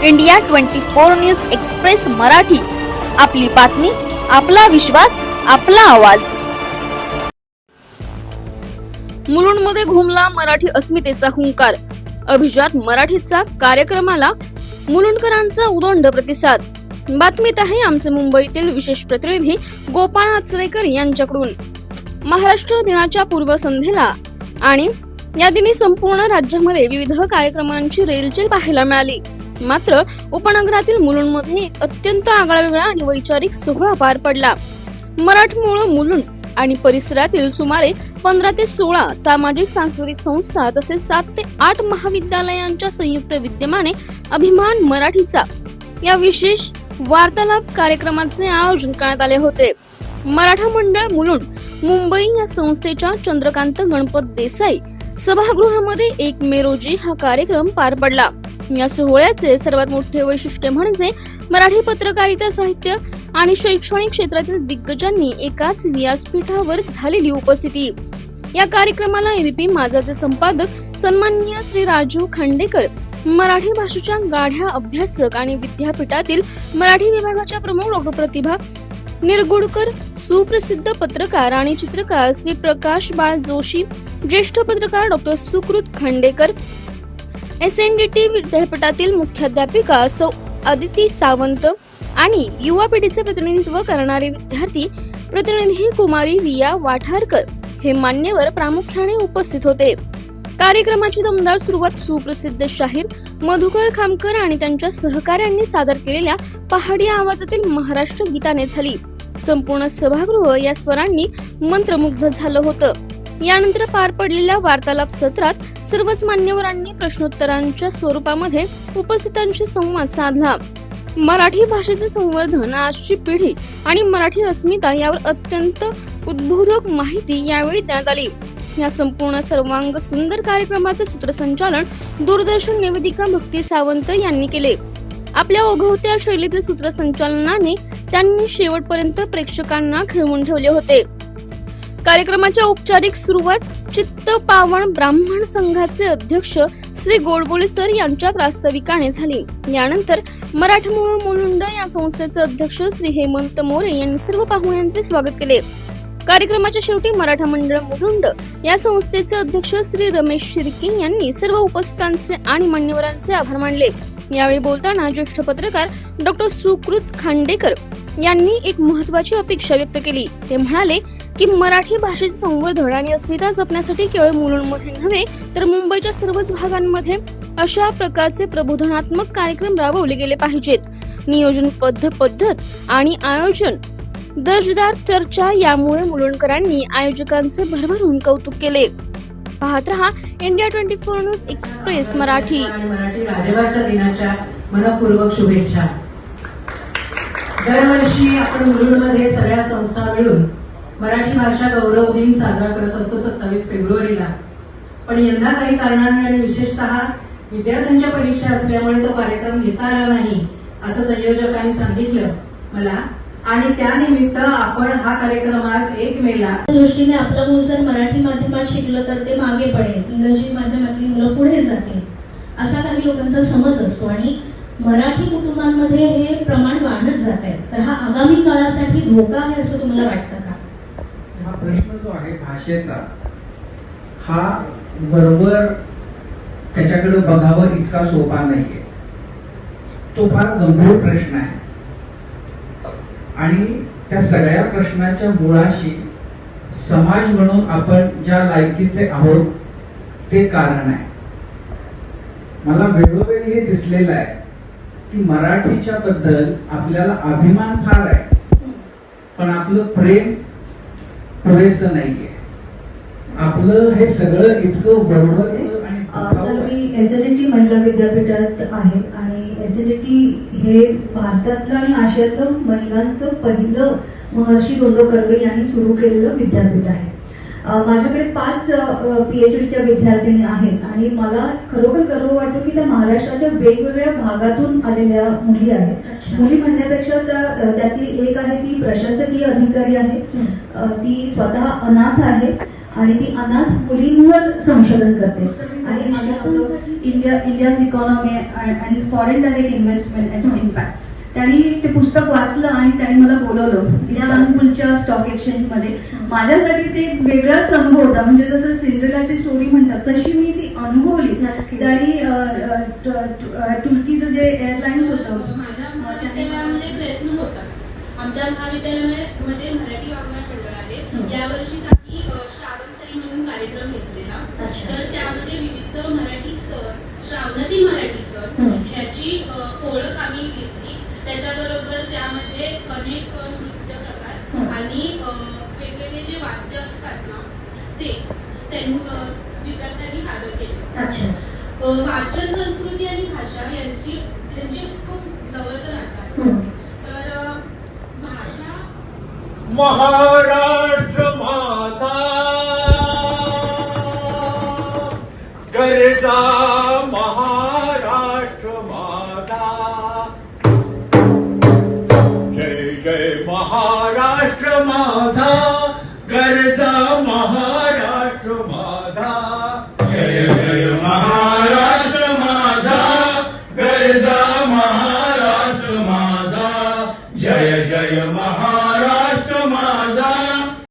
India 24 news express Marathi, आपली बातमी, आपला विश्वास, आपला आवाज। मुलुंडमध्ये घुमला मराठी अस्मितेचा हुंकार। अभिजात मराठीचा कार्यक्रमाला मुलुंडकरांचा उदंड प्रतिसाद। बातमीत आहे आमचे मुंबईतील विशेष प्रतिनिधी गोपाळ आचरेकर यांच्याकडून। महाराष्ट्र दिनाच्या पूर्वसंध्येला आणि या दिनी संपूर्ण राज्यामध्ये विविध कार्यक्रमांची रेलचेल पाहायला मिळाली। मात्र उपनगरातील मुलुंडमध्ये एक अत्यंत आगळावेगळा आणि वैचारिक सोहळा पार पडला। मराठमूळ मुलुंड आणि परिसरातील सुमारे 15 ते 16 सामाजिक सांस्कृतिक संस्था तसेच 7 ते 8 महाविद्यालयांच्या संयुक्त विद्यमाने अभिमान मराठीचा या विशेष वार्तालाप कार्यक्रमाचे आयोजन करण्यात आले होते। मराठा मंडळ मुलुंड मुंबई या संस्थेच्या चंद्रकांत गणपत देसाई सभागृहामध्ये 1 मे रोजी हा कार्यक्रम पार पडला। या सोहळ्याचे सर्वात मोठे वैशिष्ट्य म्हणजे मराठी पत्रकारिता, साहित्य आणि शैक्षणिक क्षेत्रातील दिग्गजांनी एकाच व्यासपीठावर झालेली उपस्थिती। या कार्यक्रमाला एबीपी माझाचे संपादक सन्माननीय श्री राजू खांडेकर, मराठी भाषेच्या गाढ्या अभ्यासक आणि विद्यापीठातील मराठी विभागाच्या प्रमुख डॉ. प्रतिभा निरगुडकर, सुप्रसिद्ध पत्रकार आणि चित्रकार श्री प्रकाश बाळ जोशी, ज्येष्ठ पत्रकार डॉ. सुकृत खांडेकर, एसएनडीटी विद्यापीठातील मुख्याध्यापिका सौ अदिती सावंत आणि युवा पिढीचे प्रतिनिधित्व करणारे विद्यार्थी प्रतिनिधी कुमारी रिया वाठारकर हे मान्यवर प्रामुख्याने उपस्थित होते। कार्यक्रमाची दमदार सुरुवात सुप्रसिद्ध शाहीर मधुकर खामकर आणि त्यांच्या सहकाऱ्यांनी सादर केलेल्या पहाडी आवाजातील महाराष्ट्र गीताने झाली। संपूर्ण सभागृह या स्वरांनी मंत्रमुग्ध झालं होतं। यानंतर पार पडलेल्या वार्तालाप सत्रात सर्वच मान्यवरांनी प्रश्नोत्तरांच्या स्वरूपामध्ये उपस्थितांशी संवाद साधला। मराठी भाषेचे संवर्धन, आजची पिढी आणि मराठी अस्मिता यावर अत्यंत उद्बोधक माहिती यावेळी देण्यात आली। या संपूर्ण सर्वांग सुंदर कार्यक्रमाचे सूत्रसंचालन दूरदर्शन निवेदिका भक्ती सावंत यांनी केले। आपल्या ओघवत्या शैलीतील सूत्रसंचालनाने त्यांनी शेवटपर्यंत प्रेक्षकांना खिळवून ठेवले होते। कार्यक्रमाच्या औपचारिक सुरुवात चित्त पावण ब्राह्मण संघाचे अध्यक्ष श्री गोडबोले सर यांच्या प्रास्ताविकाने झाली। यानंतर मराठमूळ मुलुंड या संस्थेचे अध्यक्ष श्री हेमंत मोरे यांनी सर्व पाहुण्यांचे स्वागत केले। कार्यक्रमाच्या शेवटी मराठा मंडळ मुलुंड या संस्थेचे अध्यक्ष श्री रमेश शिर्के यांनी सर्व उपस्थितांचे आणि मान्यवरांचे आभार मानले। यावेळी बोलताना ज्येष्ठ पत्रकार डॉ. सुकृत खांडेकर यांनी एक महत्त्वाची अपेक्षा व्यक्त केली। ते म्हणाले की मराठी भाषेचे संवर्धन आणि अस्मिता जपण्यासाठी केवळ मुलुंडमध्ये नव्हे तर मुंबईच्या सर्वच भागांमध्ये अशा प्रकारचे प्रबोधनात्मक कार्यक्रम राबवले गेले पाहिजेत। नियोजनबद्ध पद्धत आणि आयोजन, दर्जेदार चर्चा यामुळे मुलुंडकरांनी आयोजकांचे भरभरून कौतुक केले। पाहत रहा India 24 news express Marathi. Marathi राजभाषा दिनाच्या मनपूर्वक शुभेच्छा। दरवर्षी आपण मुलुंडमध्ये सगळ्या संस्था मिळून मराठी भाषा गौरव दिन साजरा करत असतो 27 फेब्रुवारीला। पण यंदा काही कारणाने आणि विशेषतः विद्यार्थ्यांच्या परीक्षा असल्यामुळे तो कार्यक्रम घेता आला नाही असं संयोजकांनी सांगितलं मला, आणि त्यानिमित्त आपण हा कार्यक्रम आज 1 मेला दृष्टीने आपलं मूल जर मराठी माध्यमात शिकलं तर ते मागे पडेल, इंग्रजी माध्यमातली मुलं पुढे जातील असा काही लोकांचा समज असतो आणि मराठी कुटुंबांमध्ये हे प्रमाण वाढत जात आहे। तर हा आगामी काळासाठी धोका आहे असं तुम्हाला वाटतं का? हा प्रश्न जो आहे भाषेचा, हा बरोबर त्याच्याकडे बघावं इतका सोपा नाहीये। तो फार गंभीर प्रश्न आहे आणि त्या सगळ्या प्रश्नाच्या मुळाशी समाज म्हणून आपण ज्या लायकीचे आहोत ते कारण आहे। मला वेळोवेळी हे दिसलेलं आहे की मराठीच्या बद्दल आपल्याला अभिमान फार आहे, पण आपलं प्रेम पुरेसं नाहीये। आपलं हे सगळं इतकं बरोबरचं आणि मी एसएनडीटी महिला विद्यापीठात आहे आणि एसएनडीटी हे भारतातलं आणि आशियातलं महिलांचं पहिलं महर्षी धोंडो कर्वे यांनी सुरू केलेलं विद्यापीठ आहे। माझ्याकडे 5 PhDच्या विद्यार्थिनी आहेत आणि मला खरोखर गर्व वाटतो की त्या महाराष्ट्राच्या वेगवेगळ्या भागातून आलेल्या मुली आहेत। मुली म्हणण्यापेक्षा त्यातली एक आहे ती प्रशासकीय अधिकारी आहे, ती स्वतः अनाथ आहे आणि ती अनाथ मुलींवर संशोधन करते आणि आम्ही होतो इंडियाज इकॉनॉमी आणि foreign direct investment and impact. त्यांनी ते पुस्तक वाचलं आणि त्यांनी मला बोलवलं इस्तानबुलच्या स्टॉक एक्सचेंज मध्ये. माझ्यासाठी ते एक वेगळाच अनुभव होता. म्हणजे जसं सिंड्रेलाची स्टोरी म्हणतात तशी मी ती अनुभवली. त्यांनी तुर्कीचं जे एअरलाइन्स होतं माझ्या महाविद्यालयामध्ये प्रयत्न होतात. आमच्या महाविद्यालयामध्ये मराठी वाङ्मय मंडळ आहे. यावर्षी आम्ही श्रावणसरी म्हणून कार्यक्रम घेतलेला. तर त्यामध्ये विविध मराठी सर, श्रावणातील मराठी सर ह्याची ओळख आम्ही घेतली. त्याच्याबरोबर त्यामध्ये अनेक नृत्य प्रकार आणि वेगवेगळे जे वाद्य असतात ना ते त्यांनी विद्यार्थ्यांनी सादर केले. अच्छा. वाचन संस्कृती आणि भाषा यांची खूप जवळचं नातं. तर भाषा महाराष्ट्र माझा गरजा महाराष्ट्र माझा जय जय महाराष्ट्र माझा